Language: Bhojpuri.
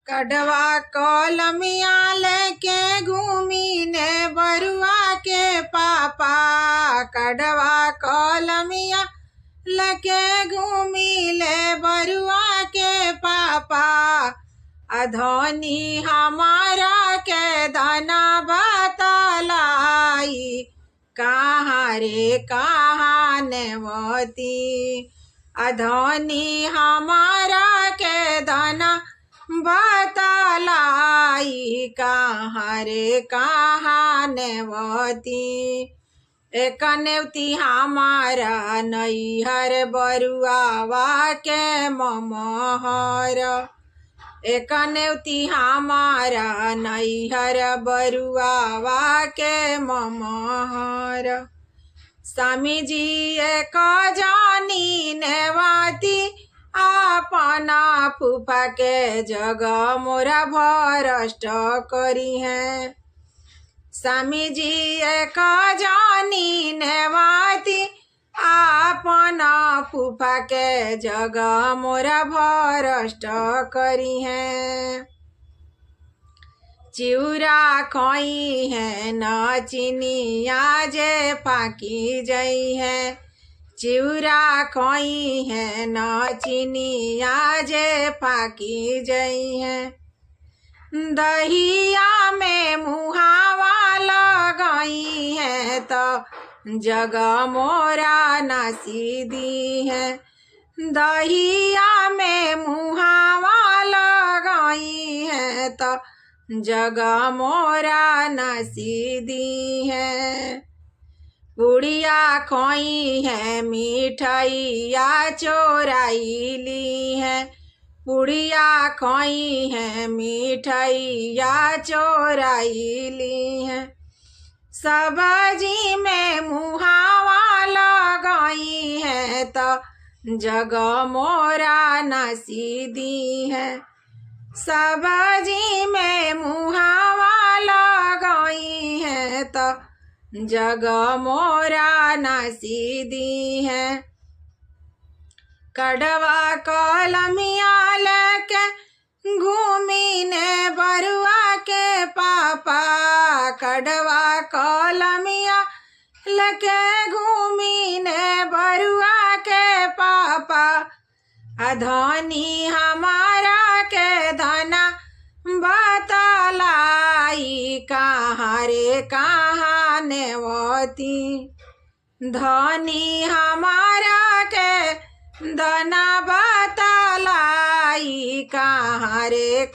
कड़वा कलमिया लेके घूमी ने बरुआ के पापा। कड़वा कलमिया लेके घूमी ले बरुआ के पापा। अधोनी हमारा के धना बतलाई, कहाँ रे कहाँ नेवती। अधोनी हमारा के धना बतलाई, कहाँ रे कहाँ नेवती। एक नेवती हमारा नैहर बरुआवा के ममहर। एक नेवती हमारा नैहर बरुआवा के ममहर। स्वामी जी एक जानी नेवती, अपना फूफा के जगह मोरा भ्रष्ट करी है। स्वामी जी एक जानी नेवती, अपना फूफा के जगह मोरा भ्रष्ट करी है। चिउरा खोई है न चिनिया जे फाकी जई है। चिउरा खोई है न चिनिया जे फाकी जई है। दहिया में मुहावा लगाई है तो जग मोरा न सीधी है। दहिया में मुहावा लगाई है तो जग मोरा न सीधी है। पुड़िया खोई है मिठाइया चोराई ली है। पुड़िया खोई है मिठाइया चोराई ली है। सब्जी में मुहावा लगाई है तो जग मोरा न सीधी है। सब्जी में मुहावा लगाई है तो जग मोरा न सीधी है। कड़वा कलमिया लेके घूमी ने बरुआ के पापा। कड़वा कलमिया लेके घूमी ने बरुआ के पापा। अधोनी हमारा के धना बतलाई, कहाँ रे कहाँ नेवती। धनी हमारा के धना बतलाई, कहाँ रे